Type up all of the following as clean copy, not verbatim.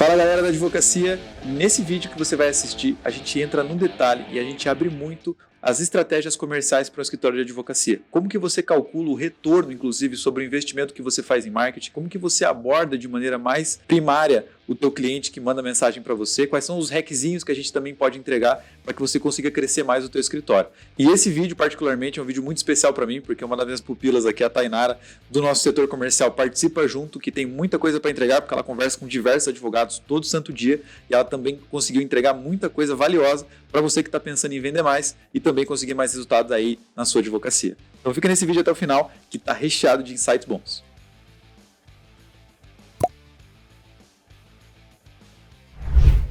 Fala galera da advocacia, nesse vídeo que você vai assistir a gente entra num detalhe e a gente abre muito as estratégias comerciais para um escritório de advocacia. Como que você calcula o retorno, inclusive, sobre o investimento que você faz em marketing, como que você aborda de maneira mais primária o teu cliente que manda mensagem para você, quais são os hackzinhos que a gente também pode entregar para que você consiga crescer mais o teu escritório. E esse vídeo, particularmente, é um vídeo muito especial para mim, porque uma das minhas pupilas aqui, a Tainara, do nosso setor comercial, participa junto, que tem muita coisa para entregar, porque ela conversa com diversos advogados todo santo dia, e ela também conseguiu entregar muita coisa valiosa para você que está pensando em vender mais e também conseguir mais resultados aí na sua advocacia. Então fica nesse vídeo até o final, que está recheado de insights bons.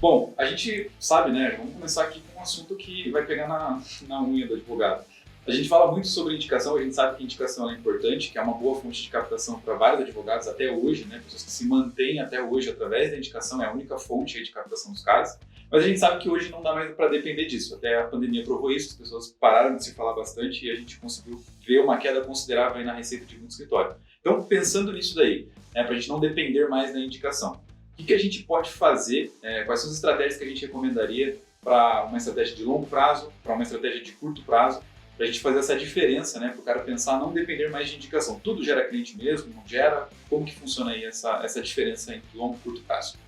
Bom, a gente sabe, né? Vamos começar aqui com um assunto que vai pegar na unha do advogado. A gente fala muito sobre indicação, a gente sabe que indicação é importante, que é uma boa fonte de captação para vários advogados até hoje, né? Pessoas que se mantêm até hoje através da indicação, é a única fonte aí de captação dos casos. Mas a gente sabe que hoje não dá mais para depender disso. Até a pandemia provou isso, as pessoas pararam de se falar bastante e a gente conseguiu ver uma queda considerável aí na receita de muito escritório. Então, pensando nisso daí, né, para a gente não depender mais da indicação, o que a gente pode fazer, quais são as estratégias que a gente recomendaria para uma estratégia de longo prazo, para uma estratégia de curto prazo, para a gente fazer essa diferença, né, para o cara pensar não depender mais de indicação. Tudo gera cliente mesmo, não gera? Como que funciona aí essa diferença entre longo e curto prazo?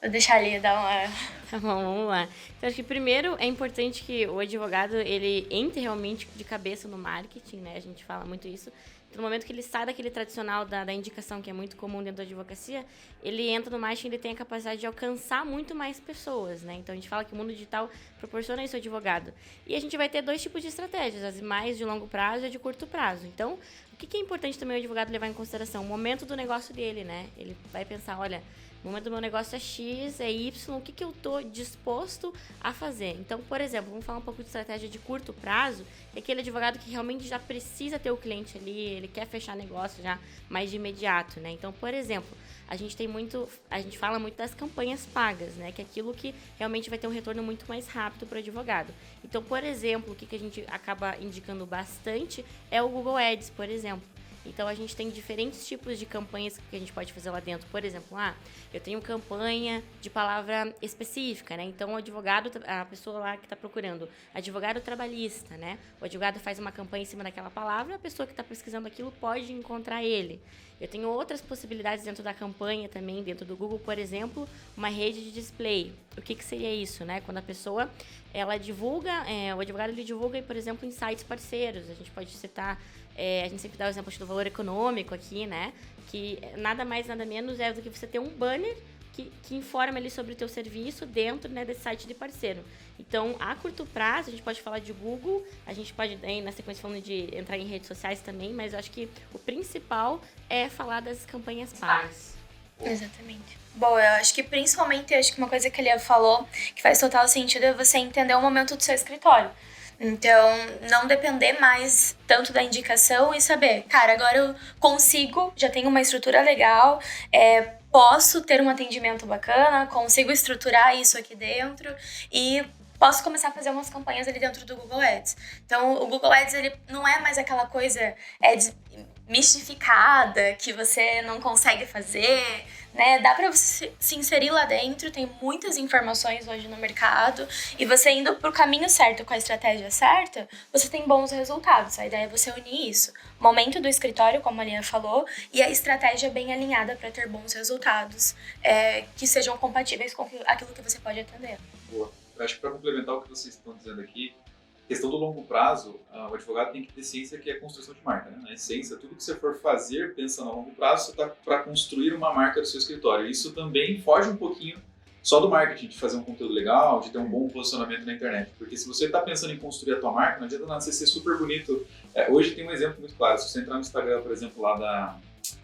Vou deixar ali dar uma... Tá bom, vamos lá. Então, acho que primeiro é importante que o advogado, ele entre realmente de cabeça no marketing, né? A gente fala muito isso. No momento que ele sai daquele tradicional da indicação, que é muito comum dentro da advocacia, ele entra no marketing e ele tem a capacidade de alcançar muito mais pessoas, né? Então, a gente fala que o mundo digital proporciona isso ao advogado. E a gente vai ter dois tipos de estratégias, as mais de longo prazo e a de curto prazo. Então, o que é importante também o advogado levar em consideração? O momento do negócio dele, né? Ele vai pensar, olha, o momento do meu negócio é X, é Y, o que eu estou disposto a fazer? Então, por exemplo, vamos falar um pouco de estratégia de curto prazo, é aquele advogado que realmente já precisa ter o cliente ali, ele quer fechar negócio já mais de imediato, né? Então, por exemplo, a gente fala muito das campanhas pagas, né? Que é aquilo que realmente vai ter um retorno muito mais rápido para o advogado. Então, por exemplo, o que a gente acaba indicando bastante é o Google Ads, por exemplo. Então, a gente tem diferentes tipos de campanhas que a gente pode fazer lá dentro. Por exemplo, eu tenho campanha de palavra específica, né? Então, o advogado, a pessoa lá que está procurando, advogado trabalhista, né? O advogado faz uma campanha em cima daquela palavra, a pessoa que está pesquisando aquilo pode encontrar ele. Eu tenho outras possibilidades dentro da campanha também, dentro do Google, por exemplo, uma rede de display. O que seria isso, né? Quando a pessoa, ela divulga, o advogado ele divulga, por exemplo, em sites parceiros. A gente pode citar... a gente sempre dá o exemplo do valor econômico aqui, né? Que nada mais, nada menos é do que você ter um banner que informa ali sobre o teu serviço dentro, né, desse site de parceiro. Então, a curto prazo, a gente pode falar de Google, a gente pode, na sequência, falando de entrar em redes sociais também, mas eu acho que o principal é falar das campanhas pagas. Exatamente. Bom, eu acho que principalmente, uma coisa que ele falou que faz total sentido é você entender o momento do seu escritório. Então, não depender mais tanto da indicação e saber, cara, agora eu consigo, já tenho uma estrutura legal, posso ter um atendimento bacana, consigo estruturar isso aqui dentro e posso começar a fazer umas campanhas ali dentro do Google Ads. Então, o Google Ads, ele não é mais aquela coisa mistificada que você não consegue fazer, né? Dá pra você se inserir lá dentro, tem muitas informações hoje no mercado e você indo pro caminho certo, com a estratégia certa, você tem bons resultados. A ideia é você unir isso. Momento do escritório, como a Lia falou, e a estratégia bem alinhada para ter bons resultados, que sejam compatíveis com aquilo que você pode atender. Boa. Eu acho que para complementar o que vocês estão dizendo aqui, questão do longo prazo, o advogado tem que ter ciência que é a construção de marca, né? Na essência, tudo que você for fazer, pensa no longo prazo, você está para construir uma marca do seu escritório. Isso também foge um pouquinho só do marketing, de fazer um conteúdo legal, de ter um bom posicionamento na internet. Porque se você está pensando em construir a tua marca, não adianta nada você ser super bonito. Hoje tem um exemplo muito claro, se você entrar no Instagram, por exemplo, lá da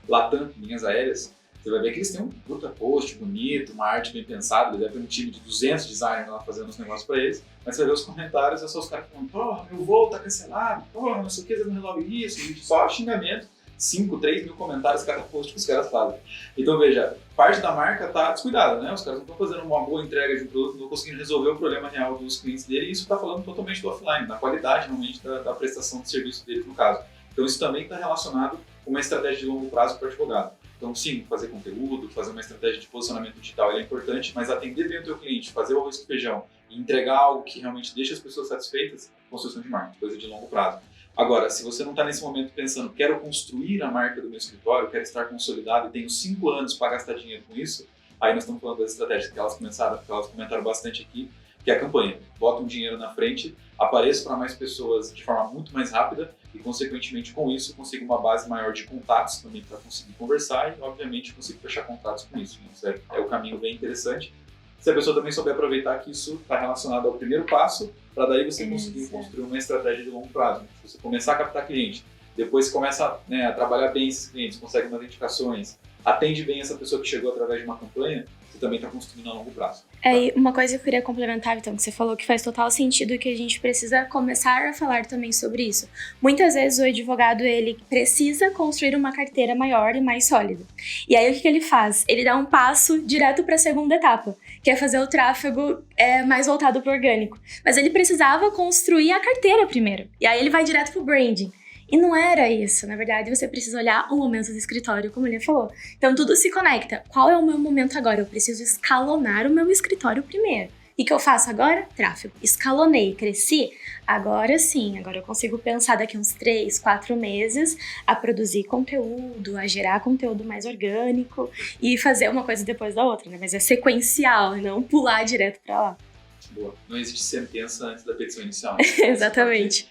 Latam, Linhas Aéreas, você vai ver que eles têm um puta post bonito, uma arte bem pensada, eles devem ter um time de 200 designers lá fazendo os negócios pra eles, mas você vai ver os comentários, é só os caras falando, porra, meu voo tá cancelado, porra, não sei o que, você não resolve isso, e só xingamento, 5, 3 mil comentários cada post que os caras fazem. Então veja, parte da marca tá descuidada, né? Os caras não estão fazendo uma boa entrega de um produto, não estão conseguindo resolver o problema real dos clientes dele, e isso está falando totalmente do offline, da qualidade realmente da prestação de serviço deles no caso. Então isso também está relacionado uma estratégia de longo prazo para o advogado. Então, sim, fazer conteúdo, fazer uma estratégia de posicionamento digital é importante, mas atender bem o teu cliente, fazer o arroz com feijão e entregar algo que realmente deixa as pessoas satisfeitas, construção de marca, coisa de longo prazo. Agora, se você não está nesse momento pensando, quero construir a marca do meu escritório, quero estar consolidado e tenho 5 anos para gastar dinheiro com isso, aí nós estamos falando das estratégias que elas comentaram bastante aqui, que é a campanha. Bota um dinheiro na frente, apareça para mais pessoas de forma muito mais rápida e, consequentemente, com isso, consiga uma base maior de contatos também para conseguir conversar e, obviamente, consigo fechar contratos com isso. Isso é o caminho bem interessante. Se a pessoa também souber aproveitar que isso está relacionado ao primeiro passo, para daí você conseguir construir uma estratégia de longo prazo. Se você começar a captar cliente, depois você começa, né, a trabalhar bem esses clientes, consegue umas indicações, atende bem essa pessoa que chegou através de uma campanha, você também está construindo a longo prazo. E uma coisa que eu queria complementar, então, que você falou que faz total sentido e que a gente precisa começar a falar também sobre isso. Muitas vezes o advogado, ele precisa construir uma carteira maior e mais sólida. E aí o que ele faz? Ele dá um passo direto para a segunda etapa, que é fazer o tráfego mais voltado para o orgânico. Mas ele precisava construir a carteira primeiro. E aí ele vai direto para o branding. E não era isso, na verdade você precisa olhar o momento do escritório, como ele falou. Então tudo se conecta. Qual é o meu momento agora? Eu preciso escalonar o meu escritório primeiro. E o que eu faço agora? Tráfego. Escalonei, cresci. Agora sim, agora eu consigo pensar daqui uns 3, 4 meses a produzir conteúdo, a gerar conteúdo mais orgânico e fazer uma coisa depois da outra, né? Mas é sequencial, não pular direto pra lá. Boa. Não existe sentença antes da petição inicial. Exatamente.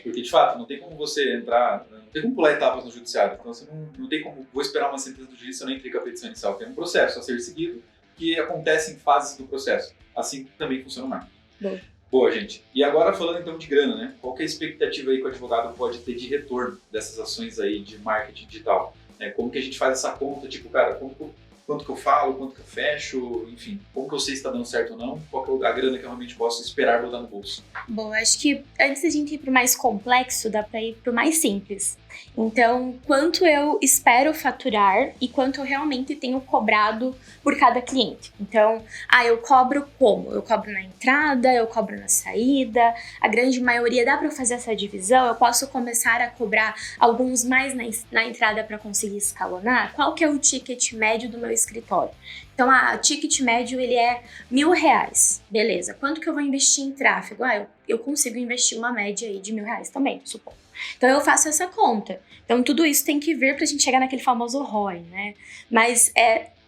Porque, de fato, não tem como você entrar, não tem como pular etapas no judiciário. Então, você não tem como, vou esperar uma sentença do juiz se eu não entrei com a petição inicial. Tem um processo a ser seguido que acontece em fases do processo. Assim também funciona o marketing. Boa, gente. E agora, falando então de grana, né? Qual que é a expectativa aí que o advogado pode ter de retorno dessas ações aí de marketing digital? Como que a gente faz essa conta? Tipo, cara, quanto que eu falo, quanto que eu fecho, enfim, como que eu sei se está dando certo ou não, qual que é a grana que eu realmente posso esperar botar no bolso. Bom, acho que antes da gente ir para o mais complexo, dá para ir para o mais simples. Então, quanto eu espero faturar e quanto eu realmente tenho cobrado por cada cliente. Então, eu cobro como? Eu cobro na entrada, eu cobro na saída, a grande maioria dá para fazer essa divisão, eu posso começar a cobrar alguns mais na entrada para conseguir escalonar. Qual que é o ticket médio do meu escritório? Então, o ticket médio, ele é R$1.000. Beleza, quanto que eu vou investir em tráfego? Eu consigo investir uma média aí de R$1.000 também, suponho. Então, eu faço essa conta. Então, tudo isso tem que vir pra gente chegar naquele famoso ROI, né? Mas,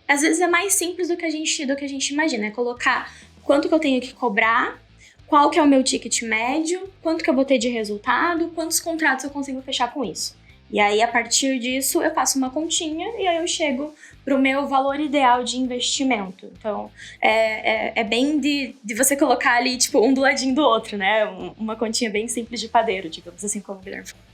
às vezes, é mais simples do que a gente imagina. É colocar quanto que eu tenho que cobrar, qual que é o meu ticket médio, quanto que eu vou ter de resultado, quantos contratos eu consigo fechar com isso. E aí, a partir disso, eu faço uma continha e aí eu chego pro meu valor ideal de investimento. Então, é bem de você colocar ali, tipo, um do ladinho do outro, né? Uma continha bem simples de padeiro, digamos assim, como o Guilherme falou.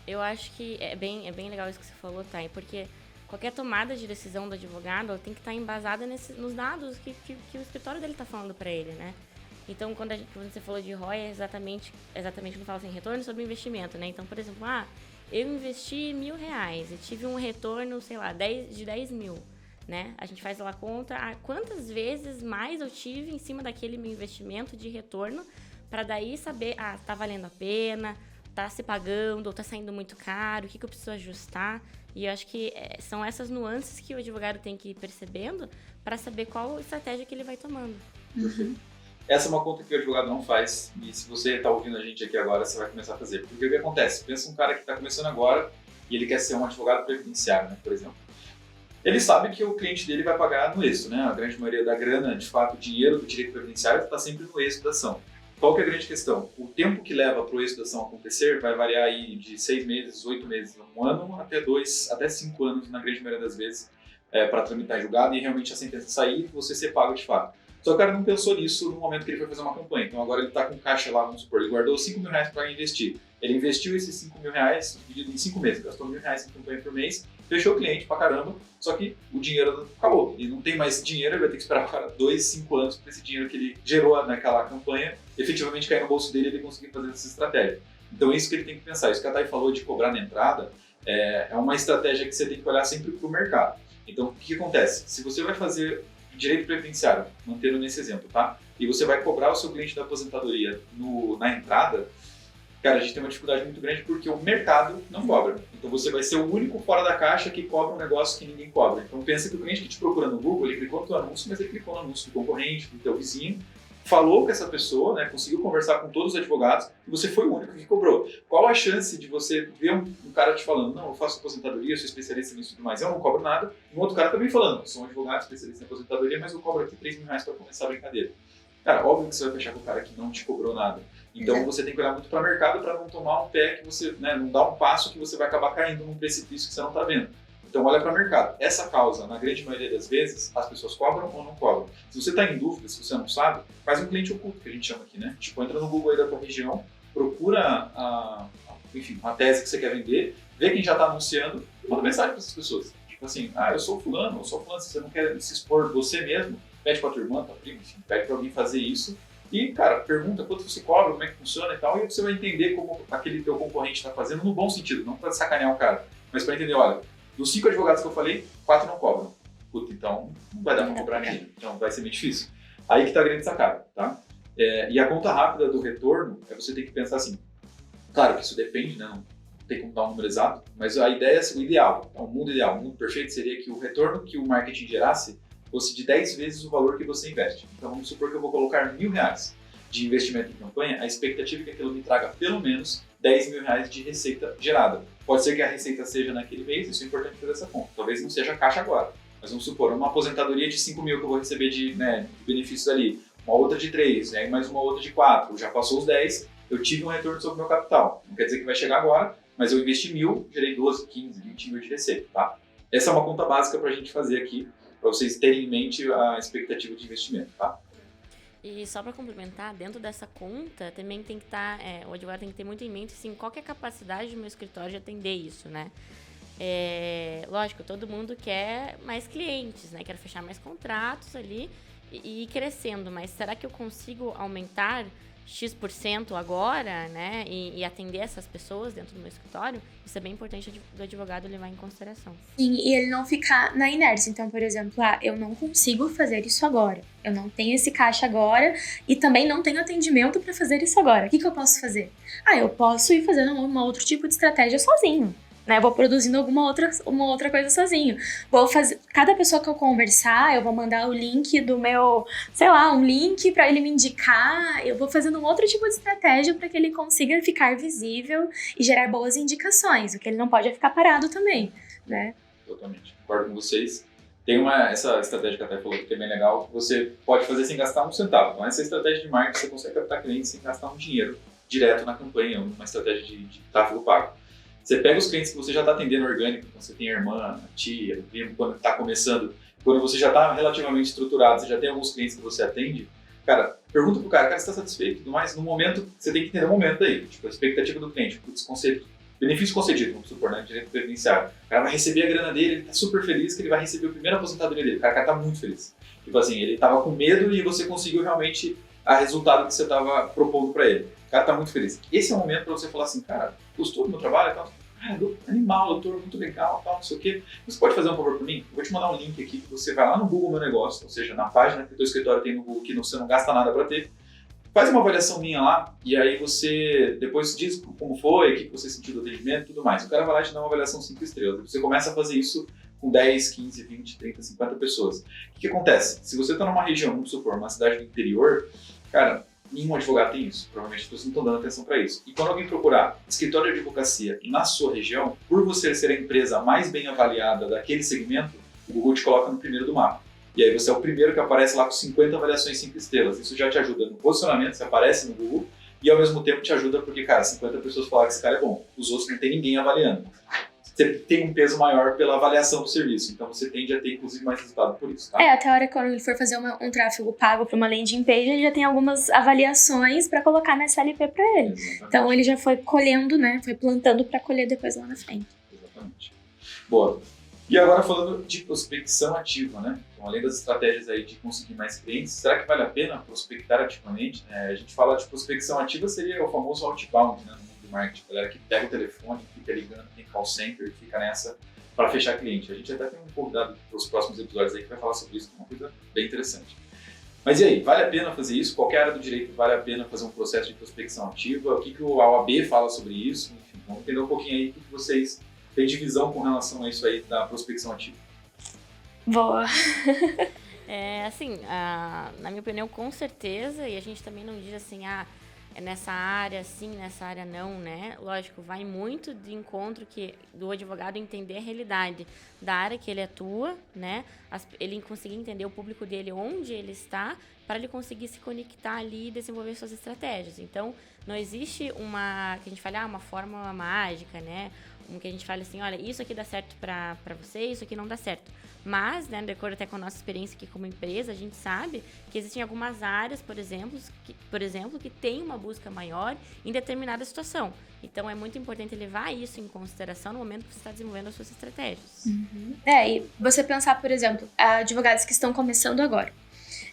Eu acho que é bem legal isso que você falou, Thay, porque qualquer tomada de decisão do advogado ela tem que estar embasada nos dados que o escritório dele está falando para ele, né? Então, quando você falou de ROI, é exatamente quando fala assim, retorno sobre investimento, né? Então, por exemplo, eu investi R$1.000 e tive um retorno, sei lá, de 10 mil, né? A gente faz lá a conta, quantas vezes mais eu tive em cima daquele meu investimento de retorno, para daí saber, tá valendo a pena, tá se pagando, ou tá saindo muito caro, o que eu preciso ajustar. E eu acho que são essas nuances que o advogado tem que ir percebendo para saber qual estratégia que ele vai tomando. Perfeito. Essa é uma conta que o advogado não faz, e se você está ouvindo a gente aqui agora, você vai começar a fazer. Porque o que acontece? Pensa um cara que está começando agora e ele quer ser um advogado previdenciário, né, por exemplo. Ele sabe que o cliente dele vai pagar no êxito, né? A grande maioria da grana, de fato, o dinheiro do direito previdenciário está sempre no êxito da ação. Qual que é a grande questão? O tempo que leva para o êxito da ação acontecer vai variar aí de 6 meses, 8 meses, 1 ano, até 5 anos, na grande maioria das vezes, para tramitar em julgado e realmente a sentença sair e você ser pago de fato. Só que o cara não pensou nisso no momento que ele foi fazer uma campanha. Então agora ele está com caixa lá, vamos supor, ele guardou R$5.000 para investir. Ele investiu esses R$5.000 dividido em 5 meses, gastou R$1.000 em campanha por mês, fechou o cliente pra caramba, só que o dinheiro acabou. E não tem mais dinheiro, ele vai ter que esperar o cara 2, 5 anos para esse dinheiro que ele gerou naquela campanha efetivamente cair no bolso dele e ele conseguir fazer essa estratégia. Então é isso que ele tem que pensar. Isso que a Thay falou de cobrar na entrada é uma estratégia que você tem que olhar sempre para o mercado. Então o que acontece? Se você vai fazer direito previdenciário, mantendo nesse exemplo, tá? E você vai cobrar o seu cliente da aposentadoria na entrada, Cara, a gente tem uma dificuldade muito grande porque o mercado não cobra. Então você vai ser o único fora da caixa que cobra um negócio que ninguém cobra. Então pensa que o cliente que te procura no Google, ele clicou no teu anúncio, mas ele clicou no anúncio do concorrente, do teu vizinho, falou com essa pessoa, né, conseguiu conversar com todos os advogados e você foi o único que cobrou. Qual a chance de você ver um cara te falando, não, eu faço aposentadoria, sou especialista nisso e tudo mais, eu não cobro nada, e um outro cara também falando, sou um advogado especialista em aposentadoria, mas eu cobro aqui R$3.000 para começar a brincadeira. Cara, óbvio que você vai fechar com o cara que não te cobrou nada. Então você tem que olhar muito para o mercado para não tomar um pé que você, né, não dar um passo que você vai acabar caindo num precipício que você não está vendo. Então olha para o mercado. Essa causa, na grande maioria das vezes, as pessoas cobram ou não cobram. Se você está em dúvida, se você não sabe, faz um cliente oculto, que a gente chama aqui, né? Tipo, entra no Google aí da tua região, procura enfim, uma tese que você quer vender, vê quem já está anunciando e manda mensagem para essas pessoas. Tipo assim, eu sou fulano, se você não quer se expor você mesmo, pede para tua irmã, tua prima, enfim, pede para alguém fazer isso. E, cara, pergunta quanto você cobra, como é que funciona e tal, e você vai entender como aquele teu concorrente está fazendo no bom sentido, não para sacanear o cara, mas para entender, olha, dos 5 advogados que eu falei, 4 não cobram. Puta, então não vai dar para cobrar ninguém, então vai ser meio difícil. Aí que tá a grande sacada, tá? E a conta rápida do retorno, você tem que pensar assim, claro que isso depende, né? Não tem como dar um número exato, mas a ideia é o ideal, o mundo ideal, o mundo perfeito seria que o retorno que o marketing gerasse fosse de 10 vezes o valor que você investe. Então vamos supor que eu vou colocar R$1.000 de investimento em campanha, a expectativa é que aquilo me traga pelo menos R$10.000 de receita gerada. Pode ser que a receita seja naquele mês, isso é importante fazer essa conta. Talvez não seja caixa agora, mas vamos supor, uma aposentadoria de 5 mil que eu vou receber de benefícios ali, uma outra de 3, aí mais uma outra de 4, já passou os 10, eu tive um retorno sobre o meu capital. Não quer dizer que vai chegar agora, mas eu investi 1.000, gerei 12, 15, 20 mil de receita, tá? Essa é uma conta básica para a gente fazer aqui, para vocês terem em mente a expectativa de investimento, tá? E só para complementar, dentro dessa conta também tem que estar, o advogado tem que ter muito em mente assim, qual que é a capacidade do meu escritório de atender isso, né? Lógico, todo mundo quer mais clientes, né? Quer fechar mais contratos ali e ir crescendo, mas será que eu consigo aumentar X% agora, né? E atender essas pessoas dentro do meu escritório? Isso é bem importante do advogado levar em consideração. Sim, e ele não ficar na inércia. Então, por exemplo, eu não consigo fazer isso agora. Eu não tenho esse caixa agora e também não tenho atendimento para fazer isso agora. O que eu posso fazer? Eu posso ir fazendo um outro tipo de estratégia sozinho. Né, vou produzindo uma outra coisa sozinho. Vou fazer, cada pessoa que eu conversar, eu vou mandar o link do meu, um link para ele me indicar. Eu vou fazendo um outro tipo de estratégia para que ele consiga ficar visível e gerar boas indicações. O que ele não pode é ficar parado também, né? Totalmente, concordo com vocês. Tem essa estratégia que a Thay falou que é bem legal, que você pode fazer sem gastar um centavo. Então essa estratégia de marketing, você consegue captar clientes sem gastar um dinheiro direto na campanha, uma estratégia de tráfego pago. Você pega os clientes que você já está atendendo orgânico, então você tem a irmã, a tia, o primo, quando está começando, quando você já está relativamente estruturado, você já tem alguns clientes que você atende, cara, pergunta pro cara, você está satisfeito e tudo mais? No momento, você tem que entender o momento aí, tipo, a expectativa do cliente, benefício concedido, vamos supor, né, direito previdenciário. O cara vai receber a grana dele, ele está super feliz que ele vai receber a primeira aposentadoria dele, o cara está muito feliz. Tipo assim, ele estava com medo e você conseguiu realmente o resultado que você estava propondo para ele. O cara está muito feliz. Esse é o momento para você falar assim, cara, gostou do meu trabalho e tal? Animal, doutor, muito legal, tal, não sei o quê. Você pode fazer um favor por mim? Eu vou te mandar um link aqui que você vai lá no Google Meu Negócio, ou seja, na página que o teu escritório tem no Google, que você não gasta nada para ter. Faz uma avaliação minha lá e aí você depois diz como foi, o que você sentiu do atendimento e tudo mais. O cara vai lá e te dá uma avaliação 5 estrelas. Você começa a fazer isso com 10, 15, 20, 30, 50 pessoas. O que acontece? Se você está numa região, vamos supor, uma cidade do interior, cara, nenhum advogado tem isso. Provavelmente as pessoas não estão dando atenção para isso. E quando alguém procurar escritório de advocacia na sua região, por você ser a empresa mais bem avaliada daquele segmento, o Google te coloca no primeiro do mapa. E aí você é o primeiro que aparece lá com 50 avaliações 5 estrelas. Isso já te ajuda no posicionamento, você aparece no Google, e ao mesmo tempo te ajuda porque, cara, 50 pessoas falaram que esse cara é bom. Os outros não tem ninguém avaliando. Você tem um peso maior pela avaliação do serviço, então você tende a ter, inclusive, mais resultado por isso, tá? Até a hora que quando ele for fazer um tráfego pago para uma landing page, ele já tem algumas avaliações para colocar na SLP para ele. Exatamente. Então ele já foi colhendo, né? Foi plantando para colher depois lá na frente. Exatamente. Boa. E agora falando de prospecção ativa, né? Então, além das estratégias aí de conseguir mais clientes, será que vale a pena prospectar ativamente? A gente fala de prospecção ativa, seria o famoso outbound, né? No mundo do marketing. A galera que pega o telefone, fica ligando, tem call center, fica nessa para fechar cliente. A gente até tem um convidado para os próximos episódios aí que vai falar sobre isso, que é uma coisa bem interessante. Mas e aí, vale a pena fazer isso? Qualquer área do direito vale a pena fazer um processo de prospecção ativa? O que a OAB fala sobre isso? Enfim, vamos entender um pouquinho aí o que vocês têm de visão com relação a isso aí da prospecção ativa. Boa. Assim, na minha opinião, com certeza, e a gente também não diz assim, é nessa área sim, nessa área não, né? Lógico, vai muito de encontro do advogado entender a realidade da área que ele atua, né? Ele conseguir entender o público dele, onde ele está, para ele conseguir se conectar ali e desenvolver suas estratégias. Então, não existe que a gente fala, uma fórmula mágica, né? Que a gente fala assim, olha, isso aqui dá certo para você, isso aqui não dá certo. Mas, né, de acordo até com a nossa experiência aqui como empresa, a gente sabe que existem algumas áreas, por exemplo, que tem uma busca maior em determinada situação. Então, é muito importante levar isso em consideração no momento que você está desenvolvendo as suas estratégias. Uhum. E você pensar, por exemplo, advogados que estão começando agora.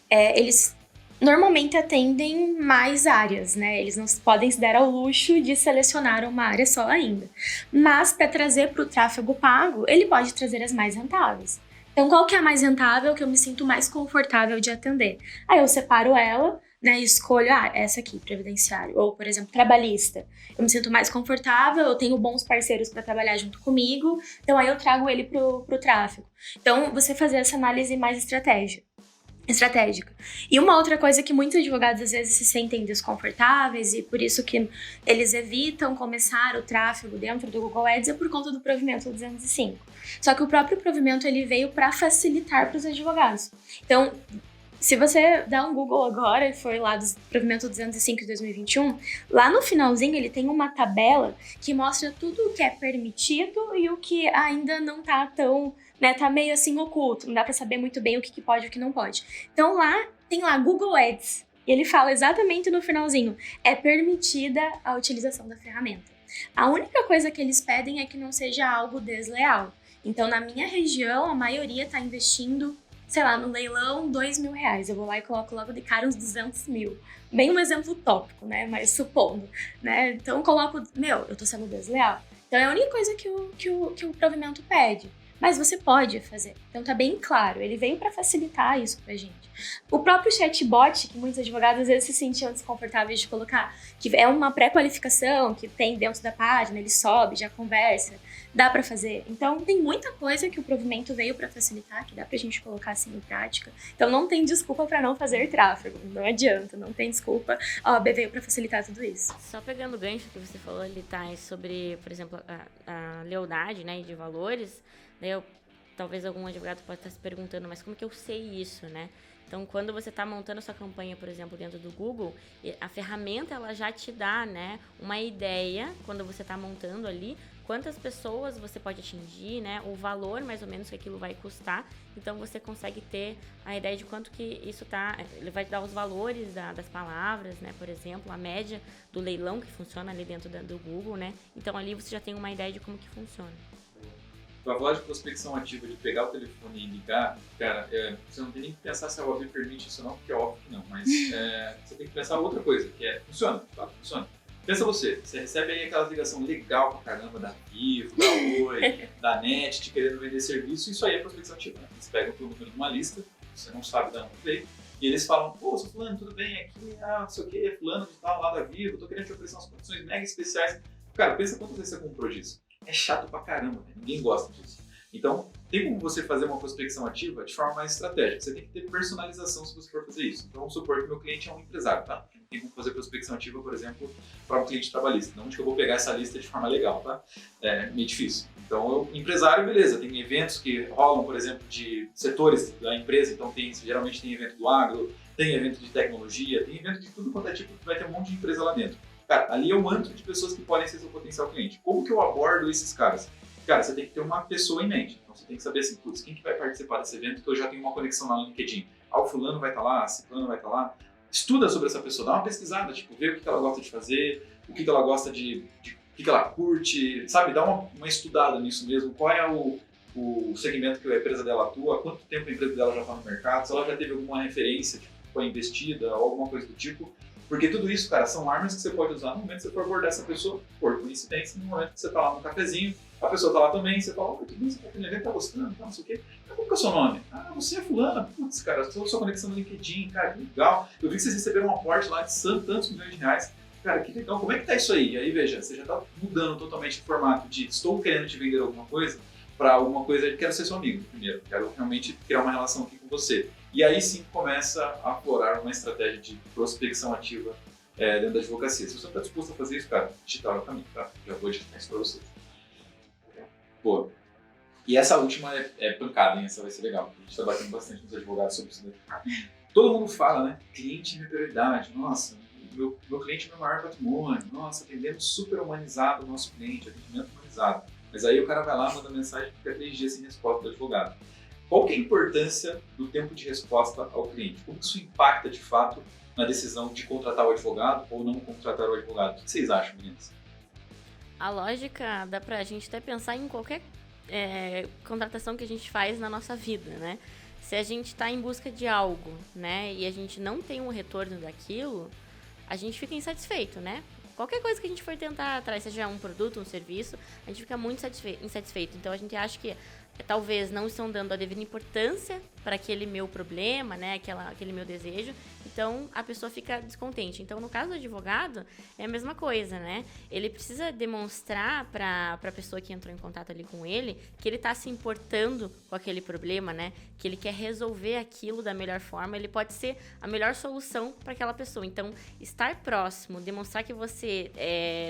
Eles normalmente atendem mais áreas, né? Eles não podem se dar ao luxo de selecionar uma área só ainda. Mas, para trazer para o tráfego pago, ele pode trazer as mais rentáveis. Então, qual que é a mais rentável que eu me sinto mais confortável de atender? Aí eu separo ela, né, e escolho, essa aqui, previdenciário. Ou, por exemplo, trabalhista. Eu me sinto mais confortável, eu tenho bons parceiros para trabalhar junto comigo, então aí eu trago ele pro tráfego. Então, você fazer essa análise mais estratégica. E uma outra coisa que muitos advogados às vezes se sentem desconfortáveis e por isso que eles evitam começar o tráfego dentro do Google Ads é por conta do provimento 205. Só que o próprio provimento ele veio para facilitar para os advogados. Então, se você dá um Google agora e for lá do provimento 205 de 2021, lá no finalzinho ele tem uma tabela que mostra tudo o que é permitido e o que ainda não tá tão, né, tá meio assim oculto, não dá pra saber muito bem o que pode e o que não pode. Então lá, tem lá Google Ads, e ele fala exatamente no finalzinho, é permitida a utilização da ferramenta. A única coisa que eles pedem é que não seja algo desleal. Então na minha região, a maioria tá investindo, sei lá, no leilão, R$2.000. Eu vou lá e coloco logo de cara uns 200 mil. Bem um exemplo tópico, né? Mas supondo, né? Então eu coloco, eu tô sendo desleal. Então é a única coisa que o provimento pede. Mas você pode fazer. Então tá bem claro, ele veio para facilitar isso pra gente. O próprio chatbot, que muitos advogados às vezes se sentiam desconfortáveis de colocar, que é uma pré-qualificação que tem dentro da página, ele sobe, já conversa, dá para fazer. Então tem muita coisa que o provimento veio para facilitar, que dá pra gente colocar assim em prática. Então não tem desculpa para não fazer tráfego, não adianta, não tem desculpa. A OAB veio para facilitar tudo isso. Só pegando o gancho que você falou ali, Thais, sobre, por exemplo, a lealdade, né, de valores, talvez algum advogado pode estar se perguntando, mas como que eu sei isso, né? Então, quando você está montando a sua campanha, por exemplo, dentro do Google, a ferramenta ela já te dá, né, uma ideia, quando você está montando ali, quantas pessoas você pode atingir, né, o valor mais ou menos que aquilo vai custar. Então, você consegue ter a ideia de quanto que isso tá. Ele vai te dar os valores das palavras, né, por exemplo, a média do leilão que funciona ali dentro do Google, né. Então, ali você já tem uma ideia de como que funciona. Para falar de prospecção ativa, de pegar o telefone e ligar, cara, você não tem nem que pensar se a OAB permite isso ou não, porque é óbvio que não, mas você tem que pensar outra coisa, que funciona, tá? Funciona. Pensa você recebe aí aquela ligação legal pra caramba da Vivo, da Oi, da NET, te querendo vender serviço, isso aí é prospecção ativa, né? Eles pegam o teu número de uma lista, você não sabe de onde veio, e eles falam, pô, sou fulano, tudo bem, aqui, não sei o que, fulano de tal, lá da Vivo, tô querendo te oferecer umas condições mega especiais. Cara, pensa quantas vezes você comprou disso. É chato pra caramba, né? Ninguém gosta disso. Então, tem como você fazer uma prospecção ativa de forma mais estratégica. Você tem que ter personalização se você for fazer isso. Então, vamos supor que meu cliente é um empresário, tá? Tem como fazer prospecção ativa, por exemplo, para um cliente trabalhista. Não onde que eu vou pegar essa lista de forma legal, tá? É meio difícil. Então, empresário, beleza. Tem eventos que rolam, por exemplo, de setores da empresa. Então, geralmente tem evento do agro, tem evento de tecnologia, tem evento de tudo quanto é tipo, vai ter um monte de empresa lá dentro. Cara, ali é um antro de pessoas que podem ser seu potencial cliente. Como que eu abordo esses caras? Cara, você tem que ter uma pessoa em mente. Então você tem que saber assim, putz, quem que vai participar desse evento que eu já tenho uma conexão lá no LinkedIn? O fulano vai estar lá, ciclano vai estar lá. Estuda sobre essa pessoa, dá uma pesquisada, tipo, vê o que ela gosta de fazer, o que ela gosta de o que ela curte, sabe? Dá uma estudada nisso mesmo. Qual é o segmento que a empresa dela atua, há quanto tempo a empresa dela já está no mercado, se ela já teve alguma referência, tipo, foi investida ou alguma coisa do tipo. Porque tudo isso, cara, são armas que você pode usar no momento que você for abordar essa pessoa, por coincidência, no momento que você está lá no cafezinho, A pessoa tá lá também, você fala, tudo bem, você tá aquele evento, tá gostando, tá, não sei o quê. Qual que é o seu nome? Ah, você é fulana. Putz, cara, sua conexão no LinkedIn, cara, que legal. Eu vi que vocês receberam um aporte lá de tantos milhões de reais. Cara, que legal, como é que tá isso aí? E aí, veja, você já tá mudando totalmente o formato de estou querendo te vender alguma coisa para alguma coisa de quero ser seu amigo primeiro, quero realmente criar uma relação aqui com você. E aí sim começa a aflorar uma estratégia de prospecção ativa dentro da advocacia. Se você não está disposto a fazer isso, cara, digital é o caminho, tá? Já vou digitar isso para vocês. Boa. E essa última é pancada, hein? Essa vai ser legal. A gente está batendo bastante nos advogados sobre isso daí. Todo mundo fala, né? Cliente é minha prioridade. Nossa, meu cliente é meu maior patrimônio. Nossa, atendemos super humanizado o nosso cliente, atendimento humanizado. Mas aí o cara vai lá, manda mensagem e fica 3 dias sem resposta do advogado. Qual que é a importância do tempo de resposta ao cliente? Como isso impacta, de fato, na decisão de contratar o advogado ou não contratar o advogado? O que vocês acham, meninas? A lógica dá pra gente até pensar em qualquer contratação que a gente faz na nossa vida, né? Se a gente está em busca de algo, né, e a gente não tem um retorno daquilo, a gente fica insatisfeito, né? Qualquer coisa que a gente for tentar atrás, seja um produto, um serviço, a gente fica muito insatisfeito. Então a gente acha que talvez não estão dando a devida importância para aquele meu problema, né, aquele meu desejo, então a pessoa fica descontente. Então, no caso do advogado, é a mesma coisa, né? Ele precisa demonstrar para a pessoa que entrou em contato ali com ele que ele está se importando com aquele problema, né? Que ele quer resolver aquilo da melhor forma, ele pode ser a melhor solução para aquela pessoa. Então, estar próximo, demonstrar que você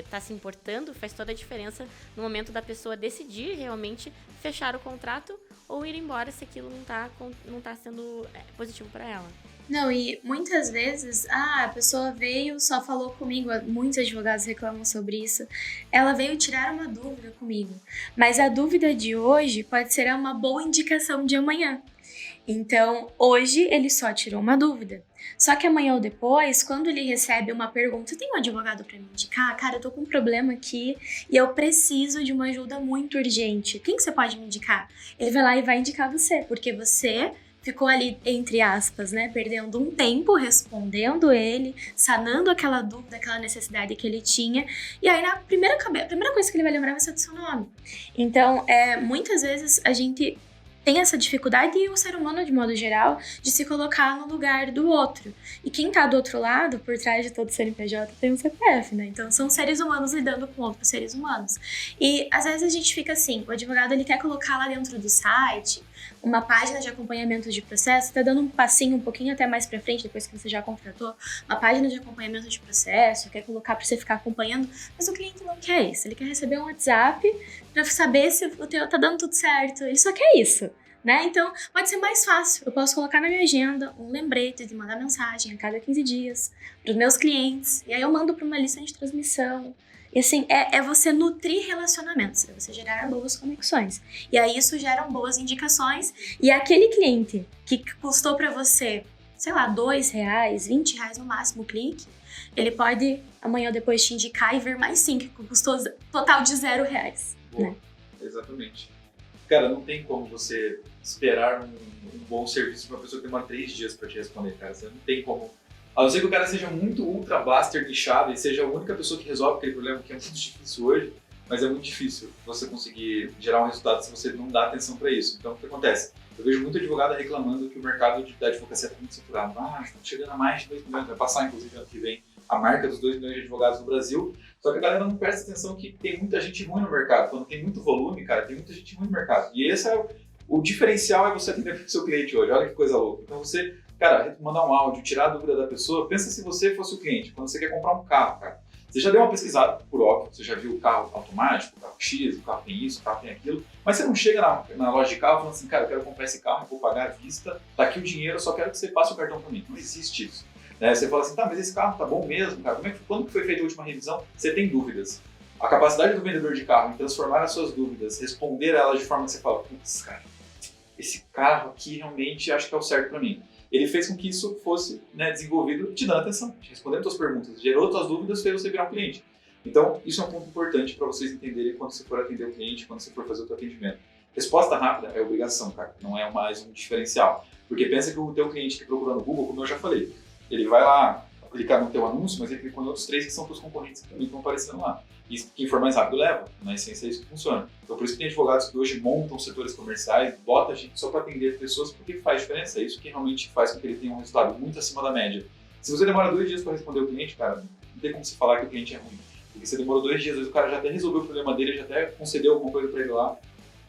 está se importando, faz toda a diferença no momento da pessoa decidir realmente fechar o contrato ou ir embora se aquilo não tá sendo positivo para ela. Não, e muitas vezes, a pessoa veio, só falou comigo, muitos advogados reclamam sobre isso, ela veio tirar uma dúvida comigo, mas a dúvida de hoje pode ser uma boa indicação de amanhã. Então, hoje ele só tirou uma dúvida. Só que amanhã ou depois, quando ele recebe uma pergunta, tem um advogado para me indicar? Cara, eu tô com um problema aqui e eu preciso de uma ajuda muito urgente. Quem que você pode me indicar? Ele vai lá e vai indicar você, porque você ficou ali, entre aspas, né, perdendo um tempo respondendo ele, sanando aquela dúvida, aquela necessidade que ele tinha. E aí, a primeira coisa que ele vai lembrar vai ser do seu nome. Então, muitas vezes a gente tem essa dificuldade, e o ser humano, de modo geral, de se colocar no lugar do outro. E quem tá do outro lado, por trás de todo CNPJ, tem um CPF, né? Então, são seres humanos lidando com outros seres humanos. E, às vezes, a gente fica assim, o advogado, ele quer colocar lá dentro do site uma página de acompanhamento de processo, tá dando um passinho um pouquinho até mais pra frente, depois que você já contratou, uma página de acompanhamento de processo, quer colocar pra você ficar acompanhando, mas o cliente não quer isso, ele quer receber um WhatsApp pra saber se o teu tá dando tudo certo, ele só quer isso, né? Então, pode ser mais fácil, eu posso colocar na minha agenda um lembrete de mandar mensagem a cada 15 dias pros meus clientes, e aí eu mando pra uma lista de transmissão. E assim, é você nutrir relacionamentos, é você gerar boas conexões. E aí isso gera boas indicações. E aquele cliente que custou pra você, sei lá, R$2, R$20 no máximo o clique, ele pode amanhã ou depois te indicar e ver mais 5, que custou total de R$0. Né? Exatamente. Cara, não tem como você esperar um bom serviço pra uma pessoa que demora 3 dias pra te responder, cara. Você não tem como. A não ser que o cara seja muito ultra blaster nichado e seja a única pessoa que resolve aquele problema, que é muito difícil hoje, mas é muito difícil você conseguir gerar um resultado se você não dá atenção para isso. Então, o que acontece? Eu vejo muito advogado reclamando que o mercado da advocacia está muito saturado. Está chegando a mais de 2 milhões, vai passar, inclusive, ano que vem, a marca dos 2 milhões de advogados no Brasil. Só que a galera não presta atenção que tem muita gente ruim no mercado. Quando tem muito volume, cara, tem muita gente ruim no mercado. E esse o diferencial é você atender o seu cliente hoje. Olha que coisa louca. Então, você... Cara, mandar um áudio, tirar a dúvida da pessoa, pensa se você fosse o cliente, quando você quer comprar um carro, cara. Você já deu uma pesquisada, por óbvio, você já viu o carro automático, o carro X, o carro tem isso, o carro tem aquilo, mas você não chega na loja de carro falando assim, cara, eu quero comprar esse carro, eu vou pagar à vista, tá aqui o dinheiro, eu só quero que você passe o cartão para mim. Não existe isso. Né? Você fala assim, tá, mas esse carro tá bom mesmo, cara, quando que foi feita a última revisão? Você tem dúvidas. A capacidade do vendedor de carro em transformar as suas dúvidas, responder elas de forma que você fala, putz, cara, esse carro aqui realmente acho que é o certo para mim. Ele fez com que isso fosse, né, desenvolvido te dando atenção, te respondendo suas perguntas, gerou suas dúvidas, fez você virar um cliente. Então, isso é um ponto importante para vocês entenderem quando você for atender o cliente, quando você for fazer o seu atendimento. Resposta rápida é obrigação, cara, não é mais um diferencial. Porque pensa que o teu cliente que procura no Google, como eu já falei, ele vai lá, clicar no teu anúncio, mas ele clicou em outros 3 que são para os concorrentes que também estão aparecendo lá. E quem for mais rápido leva. Na essência é isso que funciona. Então por isso que tem advogados que hoje montam setores comerciais, bota a gente só para atender pessoas porque faz diferença. É isso que realmente faz com que ele tenha um resultado muito acima da média. Se você demora 2 dias para responder o cliente, cara, não tem como você falar que o cliente é ruim. Porque você demorou 2 dias, às vezes o cara já até resolveu o problema dele, já até concedeu alguma coisa para ele lá.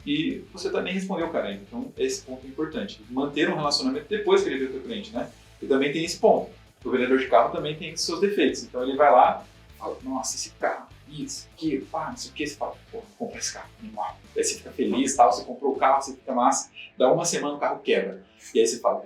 E você nem respondeu o cara ainda. Então esse ponto é importante. Manter um relacionamento depois que ele vê o teu cliente, né? E também tem esse ponto. O vendedor de carro também tem seus defeitos. Então ele vai lá, fala, nossa, esse carro, isso, aquilo, pá, não sei o que. Você fala, pô, vou comprar esse carro, animal. Aí você fica feliz, tal, você comprou o carro, você fica massa. Dá uma semana o carro quebra. E aí você fala,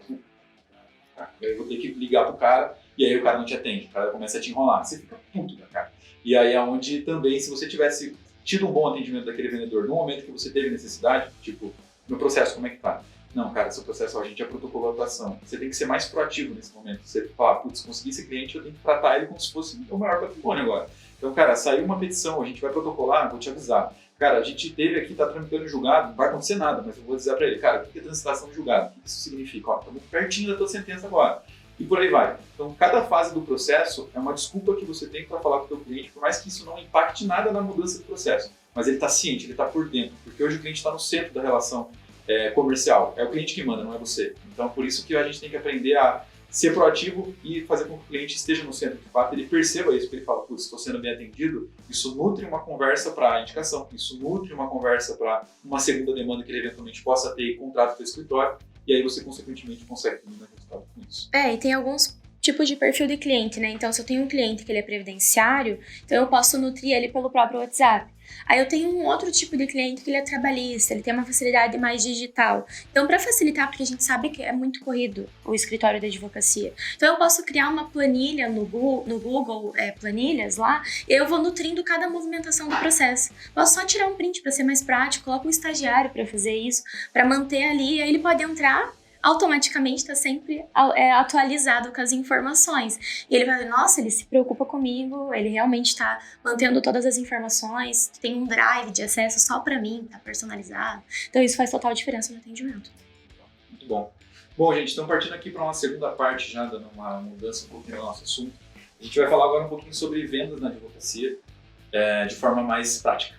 eu vou ter que ligar pro cara, e aí o cara não te atende. O cara começa a te enrolar. Você fica puto da cara. E aí é onde também, se você tivesse tido um bom atendimento daquele vendedor no momento que você teve necessidade, tipo, no processo, como é que tá? Não, cara, seu processo, a gente já protocolou a atuação. Você tem que ser mais proativo nesse momento. Você fala, putz, consegui esse cliente, eu tenho que tratar ele como se fosse o maior patrimônio agora. Então, cara, saiu uma petição, a gente vai protocolar, vou te avisar. Cara, a gente teve aqui, tá tramitando o julgado, não vai acontecer nada, mas eu vou dizer pra ele, cara, o que é transitação de julgado? O que isso significa? Ó, estamos pertinho da tua sentença agora. E por aí vai. Então, cada fase do processo é uma desculpa que você tem para falar com o teu cliente, por mais que isso não impacte nada na mudança do processo. Mas ele está ciente, ele está por dentro, porque hoje o cliente está no centro da relação comercial. É o cliente que manda, não é você. Então, por isso que a gente tem que aprender a ser proativo e fazer com que o cliente esteja no centro de fato, ele perceba isso, porque ele fala, putz, estou sendo bem atendido, isso nutre uma conversa para a indicação, isso nutre uma conversa para uma segunda demanda que ele eventualmente possa ter e contrato para o escritório, e aí você, consequentemente, consegue ter um resultado com isso. E tem alguns tipos de perfil de cliente, né? Então, se eu tenho um cliente que ele é previdenciário, então eu posso nutrir ele pelo próprio WhatsApp. Aí eu tenho um outro tipo de cliente que ele é trabalhista, ele tem uma facilidade mais digital. Então, para facilitar, porque a gente sabe que é muito corrido o escritório da advocacia, então eu posso criar uma planilha no Google Planilhas lá, e eu vou nutrindo cada movimentação do processo. Posso só tirar um print para ser mais prático, coloco um estagiário para fazer isso, para manter ali, aí ele pode entrar, automaticamente está sempre atualizado com as informações. E ele vai ver, nossa, ele se preocupa comigo, ele realmente está mantendo todas as informações, tem um drive de acesso só para mim, está personalizado. Então isso faz total diferença no atendimento. Muito bom. Bom, gente, estamos partindo aqui para uma segunda parte já, dando uma mudança um pouquinho no nosso assunto. A gente vai falar agora um pouquinho sobre vendas na advocacia de forma mais prática,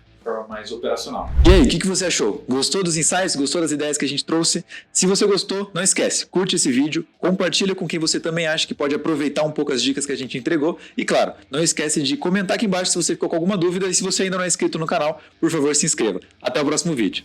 mais operacional. E aí, o que você achou? Gostou dos insights? Gostou das ideias que a gente trouxe? Se você gostou, não esquece, curte esse vídeo, compartilha com quem você também acha que pode aproveitar um pouco as dicas que a gente entregou e, claro, não esquece de comentar aqui embaixo se você ficou com alguma dúvida e se você ainda não é inscrito no canal, por favor, se inscreva. Até o próximo vídeo.